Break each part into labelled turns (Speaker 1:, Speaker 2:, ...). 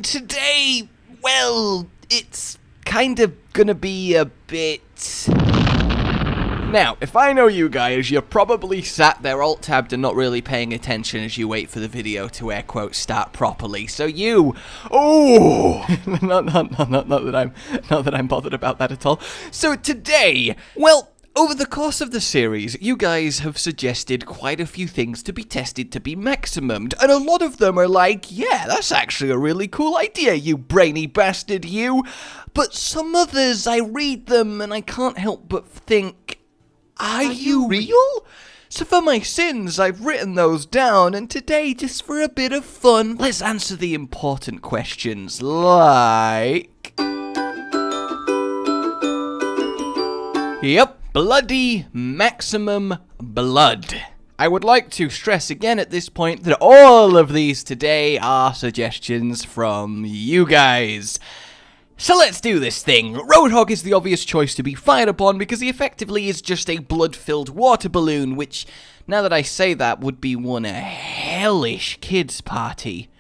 Speaker 1: today, well, it's kind of gonna be a bit... Now, if I know you guys, you're probably sat there alt-tabbed and not really paying attention as you wait for the video to air quotes start properly. So you, not that I'm bothered about that at all. So today, well, over the course of the series, you guys have suggested quite a few things to be tested to be maximumed, and a lot of them are like, yeah, that's actually a really cool idea, you brainy bastard, you. But some others, I read them and I can't help but think, are you real? So for my sins, I've written those down, and today, just for a bit of fun, let's answer the important questions, like... Yep, bloody maximum blood. I would like to stress again at this point that all of these today are suggestions from you guys. So let's do this thing. Roadhog is the obvious choice to be fired upon because he effectively is just a blood-filled water balloon, which, now that I say that, would be one hellish kids' party.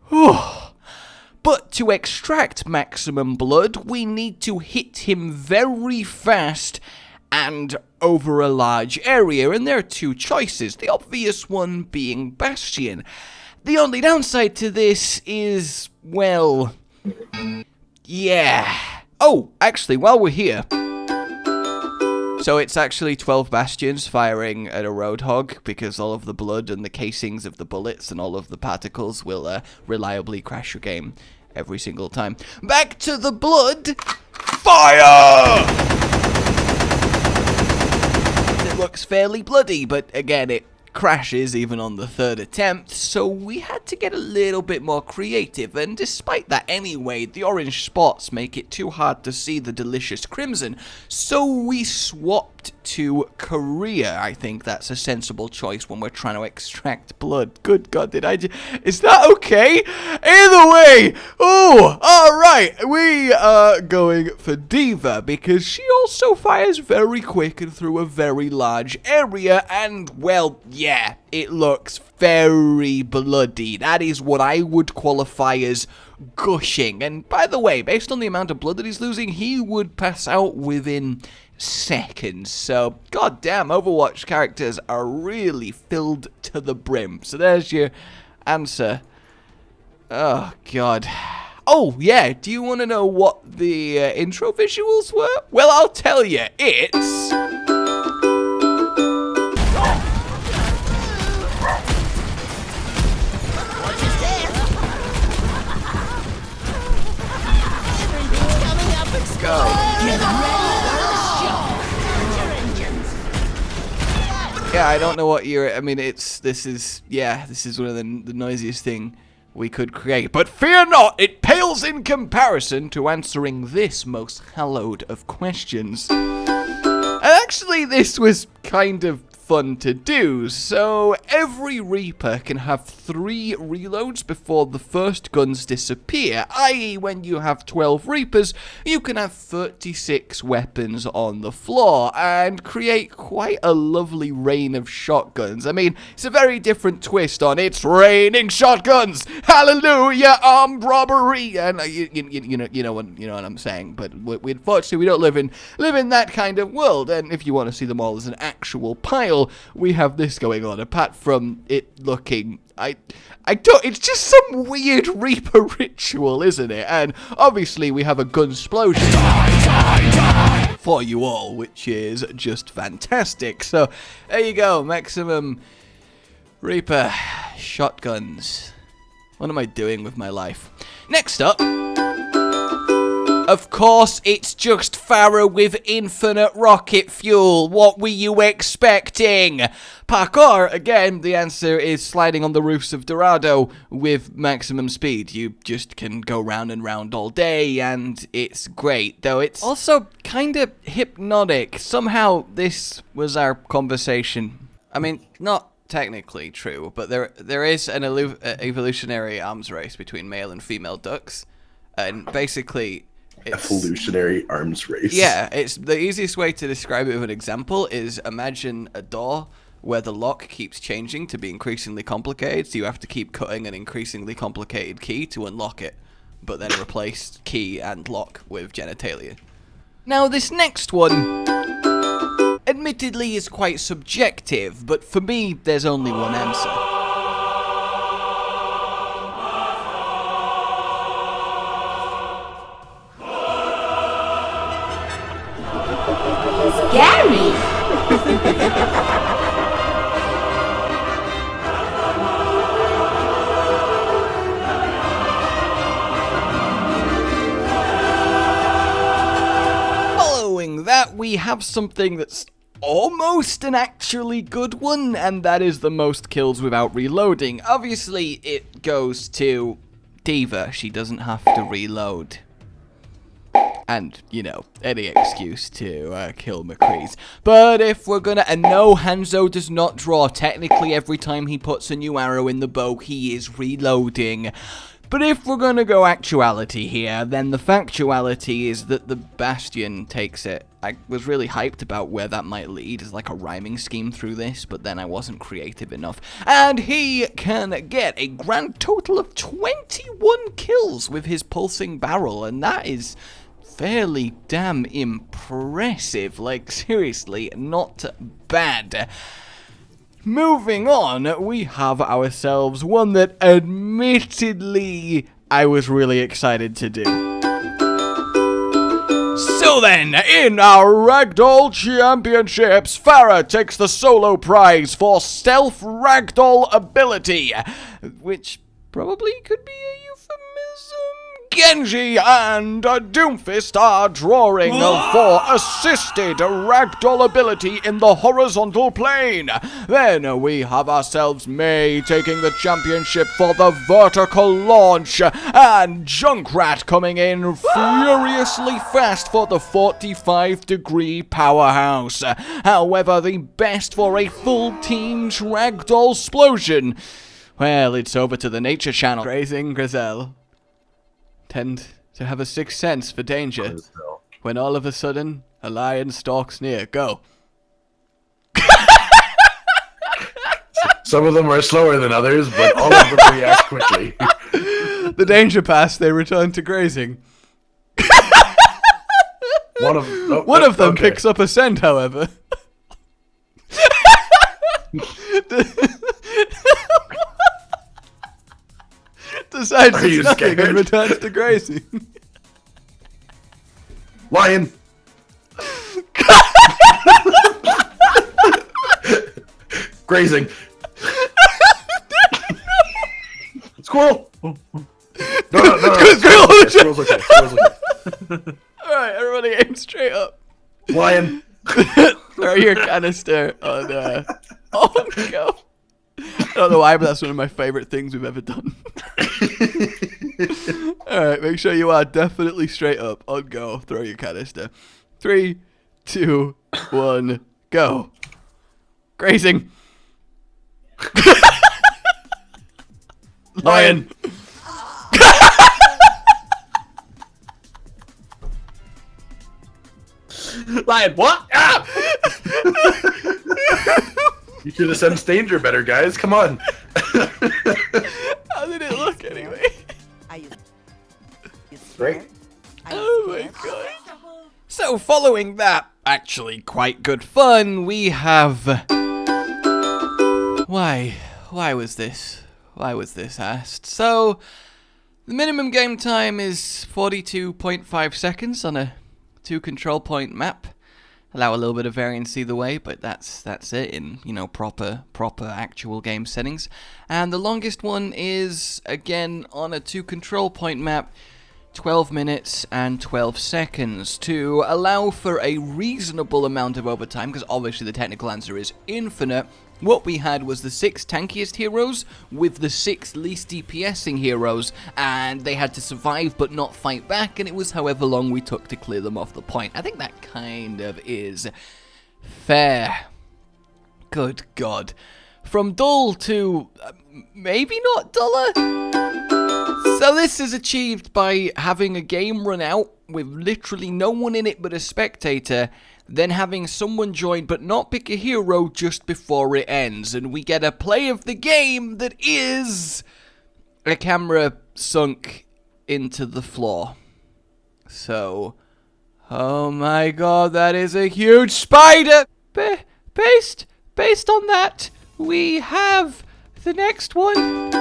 Speaker 1: But to extract maximum blood, we need to hit him very fast and over a large area, and there are two choices, the obvious one being Bastion. The only downside to this is, well... yeah. Oh, actually, while we're here... So it's actually 12 bastions firing at a Roadhog, because all of the blood and the casings of the bullets and all of the particles will reliably crash your game every single time. Back to the blood! Fire! It looks fairly bloody, but again, it crashes even on the third attempt, so we had to get a little bit more creative, and despite that anyway, the orange spots make it too hard to see the delicious crimson, so we swapped to Korea. I think that's a sensible choice when we're trying to extract blood. Good God, is that okay? Either way, alright, we are going for Diva, because she also fires very quick and through a very large area, and well, yeah, it looks very bloody. That is what I would qualify as gushing. And by the way, based on the amount of blood that he's losing, he would pass out within seconds. So, goddamn, Overwatch characters are really filled to the brim. So there's your answer. Oh, God. Oh, yeah, do you want to know what the intro visuals were? Well, I'll tell you, it's... Go. Yeah, I don't know what you're... I mean, this is one of the noisiest thing we could create. But fear not, it pales in comparison to answering this most hallowed of questions. And actually, this was kind of fun to do. So every Reaper can have 3 reloads before the first guns disappear, i.e. when you have 12 Reapers, you can have 36 weapons on the floor and create quite a lovely rain of shotguns. I mean, it's a very different twist on it's raining shotguns, hallelujah, armed robbery, and you know what I'm saying. But unfortunately we don't live in that kind of world, and if you want to see them all as an actual pile, we have this going on, apart from it looking, it's just some weird Reaper ritual, isn't it? And obviously we have a gunsplosion for you all, which is just fantastic. So there you go, maximum Reaper shotguns. What am I doing with my life? Next up, of course, it's just Farah with infinite rocket fuel. What were you expecting? Parkour, again, the answer is sliding on the roofs of Dorado with maximum speed. You just can go round and round all day, and it's great. Though it's also kind of hypnotic. Somehow, this was our conversation. I mean, not technically true, but there is an evolutionary arms race between male and female ducks. And basically...
Speaker 2: evolutionary arms race.
Speaker 1: Yeah, it's the easiest way to describe it with an example is imagine a door where the lock keeps changing to be increasingly complicated, so you have to keep cutting an increasingly complicated key to unlock it, but then replace key and lock with genitalia. Now this next one, admittedly, is quite subjective, but for me, there's only one answer.
Speaker 2: Scary!
Speaker 1: Following that, we have something that's almost an actually good one, and that is the most kills without reloading. Obviously, it goes to Diva. She doesn't have to reload. And, you know, any excuse to kill McCree's. But if we're gonna... And no, Hanzo does not draw. Technically, every time he puts a new arrow in the bow, he is reloading. But if we're gonna go actuality here, then the factuality is that the Bastion takes it. I was really hyped about where that might lead as like a rhyming scheme through this, but then I wasn't creative enough. And he can get a grand total of 21 kills with his pulsing barrel, and that is fairly damn impressive. Like, seriously, not bad. Moving on, we have ourselves one that admittedly I was really excited to do. So then, in our Ragdoll Championships, Farah takes the solo prize for Stealth Ragdoll ability, which probably could be a euphemism. Genji and Doomfist are drawing for assisted ragdoll ability in the horizontal plane. Then we have ourselves Mei taking the championship for the vertical launch, and Junkrat coming in furiously fast for the 45-degree powerhouse. However, the best for a full team's ragdoll explosion, well, it's over to the nature channel. Grazing Gazelle tend to have a sixth sense for danger when all of a sudden a lion stalks near. Go.
Speaker 3: Some of them are slower than others, but all of them react quickly.
Speaker 1: The danger pass, they return to grazing.
Speaker 3: One of
Speaker 1: them picks up a scent, however. Decides it's nothing and returns to grazing.
Speaker 3: Lion. Grazing. Squirrel. No.
Speaker 1: Squirrel's
Speaker 3: okay.
Speaker 1: Alright, everybody aim straight up.
Speaker 3: Lion.
Speaker 1: Throw your canister on go. I don't know why, but that's one of my favorite things we've ever done. Alright, make sure you are definitely straight up. On go. Throw your canister. 3, 2, 1, go. Grazing. Lion.
Speaker 3: Lion, what? Ah! You should have sensed danger better, guys. Come on.
Speaker 1: How did it look anyway?
Speaker 3: Great.
Speaker 1: Oh my god. So following that, actually quite good fun, we have... Why was this? Why was this asked? So, the minimum game time is 42.5 seconds on a 2 control point map. Allow a little bit of variance either way, but that's it in, you know, proper actual game settings. And the longest one is, again, on a 2 control point map, 12 minutes and 12 seconds to allow for a reasonable amount of overtime, because obviously the technical answer is infinite. What we had was the 6 tankiest heroes with the 6 least DPSing heroes, and they had to survive but not fight back, and it was however long we took to clear them off the point. I think that kind of is fair. Good God. From dull to maybe not duller? So this is achieved by having a game run out with literally no one in it but a spectator, then having someone join but not pick a hero just before it ends. And we get a play of the game that is a camera sunk into the floor. So, oh my god, that is a huge spider! Based on that, we have the next one,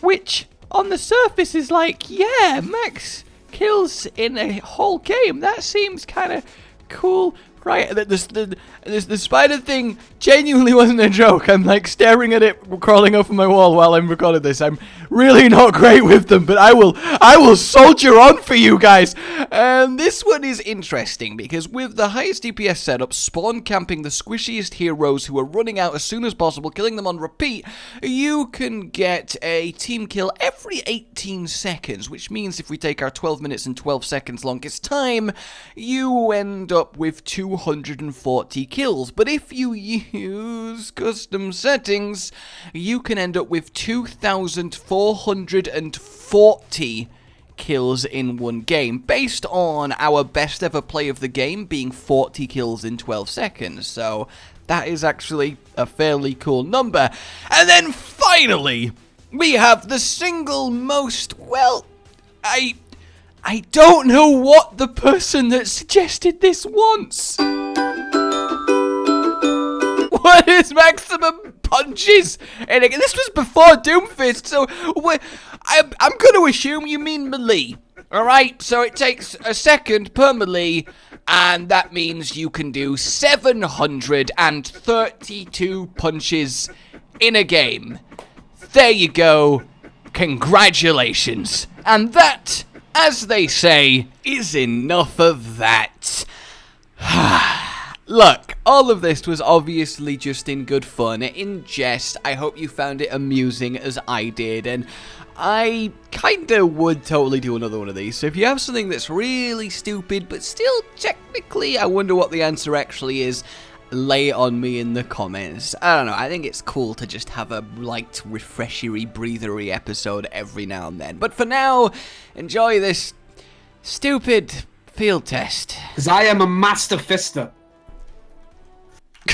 Speaker 1: which on the surface is like, yeah, max kills in a whole game. That seems kind of cool, right? The spider thing genuinely wasn't a joke. I'm like staring at it crawling over my wall while I'm recording this. I'm really not great with them, but I will soldier on for you guys. And this one is interesting because with the highest DPS setup, spawn camping the squishiest heroes who are running out as soon as possible, killing them on repeat, you can get a team kill every 18 seconds, which means if we take our 12 minutes and 12 seconds longest time, you end up with 240 kills. But if you use custom settings, you can end up with 2,440 kills in one game, based on our best ever play of the game being 40 kills in 12 seconds. So that is actually a fairly cool number. And then finally, we have the single most, well, I don't know what the person that suggested this wants. What is maximum punches? And again, this was before Doomfist, so I'm going to assume you mean melee. Alright, so it takes a second per melee, and that means you can do 732 punches in a game. There you go. Congratulations. And that, as they say, is enough of that. Look, all of this was obviously just in good fun, in jest. I hope you found it amusing as I did, and I kinda would totally do another one of these. So if you have something that's really stupid, but still technically I wonder what the answer actually is, lay it on me in the comments. I don't know, I think it's cool to just have a light, refreshery, breathery episode every now and then. But for now, enjoy this stupid field test.
Speaker 2: Because I am a master fister.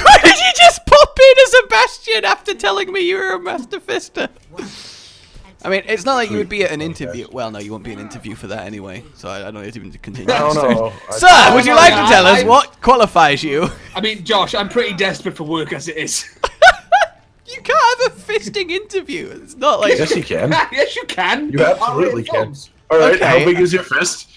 Speaker 1: Why did you just pop in as a Bastion after telling me you were a Master Fister? I mean, it's not like you would be at an interview. Well, no, you won't be an interview for that anyway, so I don't even continue.
Speaker 3: No.
Speaker 1: Sir, would you like to tell us what qualifies you?
Speaker 2: I mean, Josh, I'm pretty desperate for work as it is.
Speaker 1: You can't have a fisting interview. It's not like...
Speaker 3: Yes, you can.
Speaker 2: Yes, you can.
Speaker 3: You absolutely can. Alright,
Speaker 1: Okay.
Speaker 3: how big is your fist?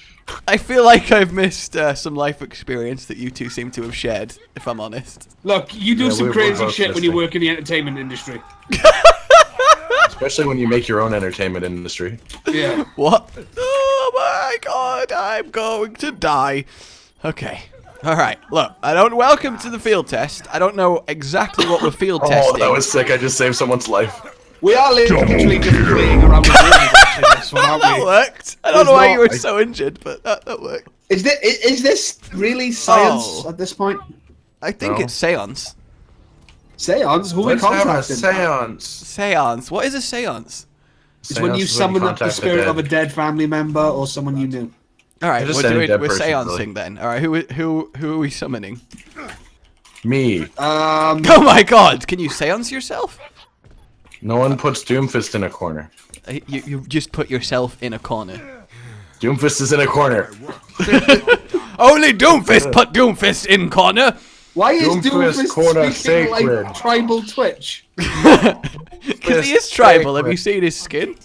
Speaker 1: I feel like I've missed some life experience that you two seem to have shared, if I'm honest.
Speaker 2: Look, you do some
Speaker 3: we're
Speaker 2: crazy
Speaker 3: both
Speaker 2: shit when you
Speaker 3: listening.
Speaker 2: work in the entertainment industry.
Speaker 3: Especially when you make your own entertainment industry.
Speaker 2: Yeah.
Speaker 1: What? Oh my god, I'm going to die. Okay. Alright, look, welcome to the field test. I don't know exactly what we're field testing.
Speaker 3: Oh, that was sick. I just saved someone's life.
Speaker 2: We are literally just playing around with this one, aren't
Speaker 1: That
Speaker 2: we?
Speaker 1: worked. I don't know why you were so injured, but that worked.
Speaker 2: Is this really science at this point?
Speaker 1: I think it's seance.
Speaker 2: Seance? Who we
Speaker 3: Let's have a
Speaker 2: contacted?
Speaker 3: seance.
Speaker 1: Seance. What is a seance?
Speaker 2: It's when you summon up the spirit of a dead family member or someone you knew.
Speaker 1: All right,
Speaker 3: Just
Speaker 1: we're
Speaker 3: any dead
Speaker 1: we're
Speaker 3: person,
Speaker 1: seancing
Speaker 3: really.
Speaker 1: then. All right, who are we summoning?
Speaker 3: Me.
Speaker 1: Oh my god, can you seance yourself?
Speaker 3: No one puts Doomfist in a corner.
Speaker 1: You just put yourself in a corner.
Speaker 3: Doomfist is in a corner.
Speaker 1: Only Doomfist put Doomfist in corner.
Speaker 2: Why is
Speaker 3: Doomfist
Speaker 2: Doomfist
Speaker 3: corner
Speaker 2: speaking
Speaker 3: sacred.
Speaker 2: like tribal Twitch?
Speaker 1: Because he is tribal. Have you seen his skin?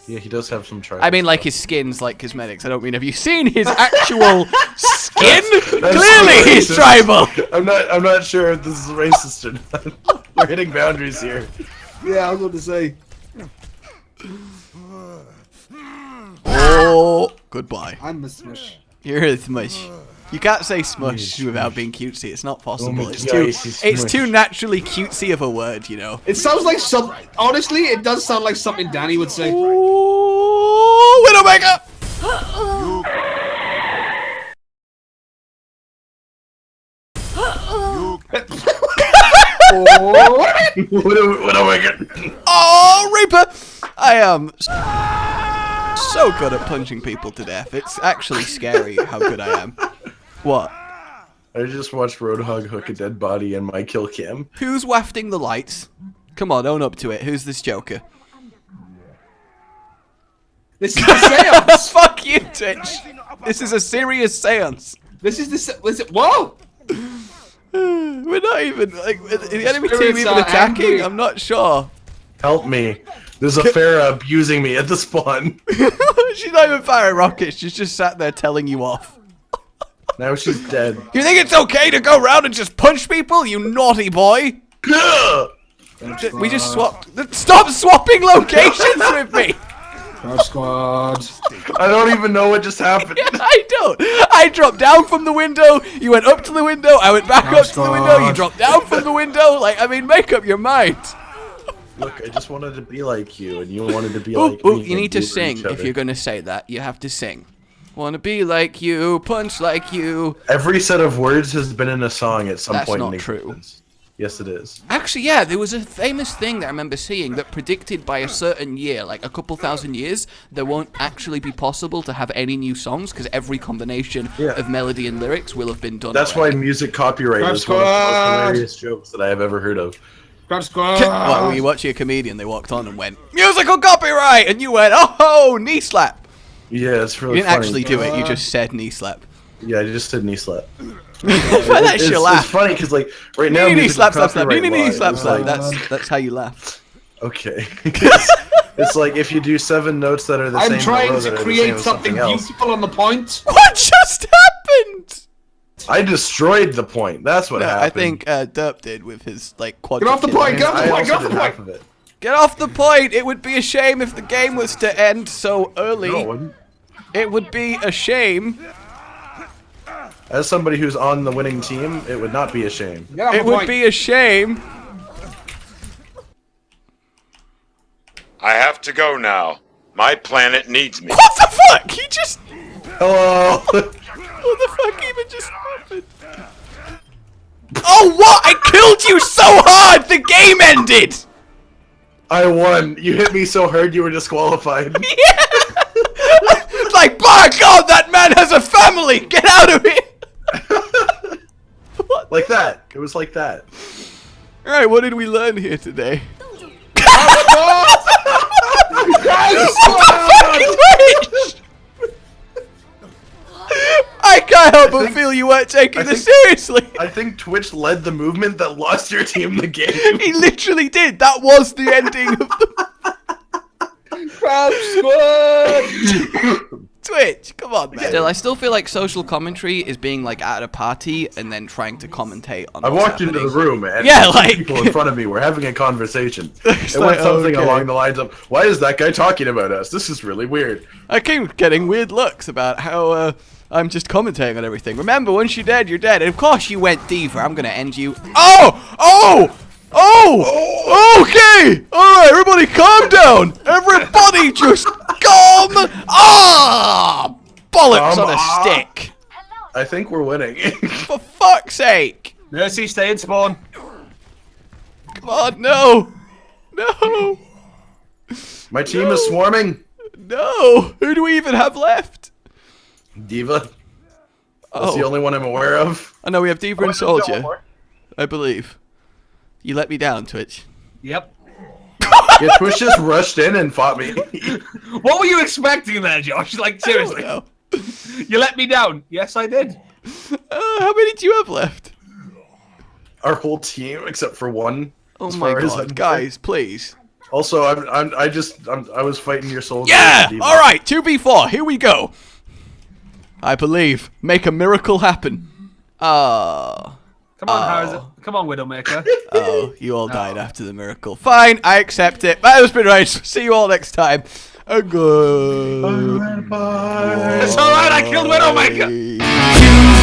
Speaker 3: Yeah, he does have some tribal.
Speaker 1: I mean, like his skin's like cosmetics. I don't mean, have you seen his actual skin?
Speaker 3: That's
Speaker 1: Clearly, he's
Speaker 3: racist.
Speaker 1: tribal.
Speaker 3: I'm not sure if this is racist or not. We're hitting boundaries here.
Speaker 2: Yeah, I was going to say.
Speaker 1: Oh, goodbye.
Speaker 2: I'm a smush.
Speaker 1: You're a smush. You can't say smush without being cutesy. It's not possible.
Speaker 3: my
Speaker 1: It's
Speaker 3: God,
Speaker 1: too,
Speaker 3: he's
Speaker 1: it's
Speaker 3: smush.
Speaker 1: too naturally cutesy of a word, you know.
Speaker 2: It sounds like some. Honestly, it does sound like something Danny would say.
Speaker 1: Ooh, Widowmaker!
Speaker 3: What am I getting?
Speaker 1: Oh, Reaper! I am so good at punching people to death. It's actually scary how good I am. What?
Speaker 3: I just watched Roadhog hook a dead body in my kill cam.
Speaker 1: Who's wafting the lights? Come on, own up to it. Who's this Joker?
Speaker 2: This is the seance.
Speaker 1: Fuck you, Twitch. This is a serious seance.
Speaker 2: This is the whoa.
Speaker 1: We're not even like the enemy team
Speaker 2: Spirits
Speaker 1: even
Speaker 2: are
Speaker 1: attacking.
Speaker 2: angry.
Speaker 1: I'm not sure.
Speaker 3: Help me. There's a Farah abusing me at the spawn.
Speaker 1: She's not even firing rockets. She's just sat there telling you off.
Speaker 3: Now she's dead.
Speaker 1: You think it's okay to go around and just punch people, you naughty boy? We just swapped. Stop swapping locations with me.
Speaker 2: Crouch squad.
Speaker 3: I don't even know what just happened.
Speaker 1: Yeah, I don't. I dropped down from the window. You went up to the window. I went back up to the window. You dropped down from the window. Like, I mean, make up your mind.
Speaker 3: Look, I just wanted to be like you, and you wanted to be like me.
Speaker 1: You need to sing if you're gonna say that. You have to sing. Wanna be like you, punch like you.
Speaker 3: Every set of words has been in a song at some point in
Speaker 1: That's not
Speaker 3: existence. Yes, it is.
Speaker 1: Actually, yeah, there was a famous thing that I remember seeing that predicted by a certain year, like a couple thousand years, there won't actually be possible to have any new songs because every combination of melody and lyrics will have been done.
Speaker 3: That's why music copyright is one of the most hilarious jokes that I have ever heard of.
Speaker 2: Crouch squad.
Speaker 1: What, were you watching a comedian? They walked on and went, musical copyright! And you went, oh, knee slap!
Speaker 3: Yeah, it's really
Speaker 1: You didn't
Speaker 3: funny.
Speaker 1: actually do it, you just said knee slap.
Speaker 3: Yeah, I just said knee slap.
Speaker 1: That's your laugh.
Speaker 3: It's funny because, like, right now,
Speaker 1: Knee slap, slap, slap.
Speaker 3: copyright
Speaker 1: Knee
Speaker 3: law
Speaker 1: slap,
Speaker 3: is
Speaker 1: slap.
Speaker 3: like-
Speaker 1: That's how you laugh.
Speaker 3: Okay. It's like if you do 7 notes that are the same.
Speaker 2: I'm trying
Speaker 3: row
Speaker 2: to
Speaker 3: that are the
Speaker 2: create
Speaker 3: same as
Speaker 2: something
Speaker 3: else.
Speaker 2: beautiful on the point.
Speaker 1: What just happened?
Speaker 3: I destroyed the point. That's what happened.
Speaker 1: I think Derp did with his, like, quad.
Speaker 2: Get off the point, get off the
Speaker 3: I
Speaker 2: point, get
Speaker 3: also
Speaker 2: off the
Speaker 3: did
Speaker 2: point.
Speaker 3: half of it.
Speaker 1: Get off the point! It would be a shame if the game was to end so early.
Speaker 3: No, it wouldn't.
Speaker 1: It would be a shame.
Speaker 3: As somebody who's on the winning team, it would not be a shame.
Speaker 2: Get off
Speaker 1: It
Speaker 2: the
Speaker 1: would
Speaker 2: point.
Speaker 1: be a shame.
Speaker 4: I have to go now. My planet needs me.
Speaker 1: What the fuck? He just...
Speaker 3: Hello!
Speaker 1: What the fuck even just happened? Oh, what? I killed you so hard, the game ended!
Speaker 3: I won. You hit me so hard you were disqualified.
Speaker 1: Yeah! It's like, by God, that man has a family! Get out of here!
Speaker 3: Like that. It was like that.
Speaker 1: Alright, what did we learn here today? I can't help but feel you weren't taking this seriously.
Speaker 3: I think Twitch led the movement that lost your team the game.
Speaker 1: He literally did. That was the ending of the
Speaker 2: Crouch squad.
Speaker 1: Twitch. Come on, man. Still, I still feel like social commentary is being like at a party and then trying to commentate on.
Speaker 3: I
Speaker 1: what's
Speaker 3: walked into
Speaker 1: happening.
Speaker 3: the room and
Speaker 1: Yeah,
Speaker 3: two
Speaker 1: like-
Speaker 3: people in front of me were having a conversation.
Speaker 1: It's
Speaker 3: It
Speaker 1: like,
Speaker 3: went something
Speaker 1: okay.
Speaker 3: along the lines of, "Why is that guy talking about us? This is really weird."
Speaker 1: I keep getting weird looks about how I'm just commentating on everything. Remember, once you're dead, you're dead. And of course you went Diva. I'm gonna end you. Oh! Oh! Oh! Okay! Alright, everybody calm down! Everybody just calm! Ah! Bollocks on a stick!
Speaker 3: I think we're winning.
Speaker 1: For fuck's sake!
Speaker 2: Mercy, stay in spawn.
Speaker 1: Come on, no! No!
Speaker 3: My team is swarming.
Speaker 1: No! Who do we even have left?
Speaker 3: Diva. That's the only one I'm aware of.
Speaker 1: I know we have Diva and Soldier, I believe. You let me down, Twitch.
Speaker 2: Yep.
Speaker 3: Yeah, Twitch just rushed in and fought me.
Speaker 2: What were you expecting there, Josh? Like, seriously.
Speaker 1: No.
Speaker 2: You let me down. Yes, I did.
Speaker 1: How many do you have left?
Speaker 3: Our whole team, except for one.
Speaker 1: Oh
Speaker 3: as
Speaker 1: my
Speaker 3: far as I'm
Speaker 1: god, guys, please.
Speaker 3: Also, I was fighting your soldier.
Speaker 1: Yeah!
Speaker 3: Diva.
Speaker 1: Alright, 2v4, here we go. I believe. Make a miracle happen.
Speaker 2: Come on, how is it? Come on, Widowmaker.
Speaker 1: Oh, you all died after the miracle. Fine, I accept it. That has been Rage. See you all next time. A good.
Speaker 3: Bye.
Speaker 2: It's alright, I killed Widowmaker.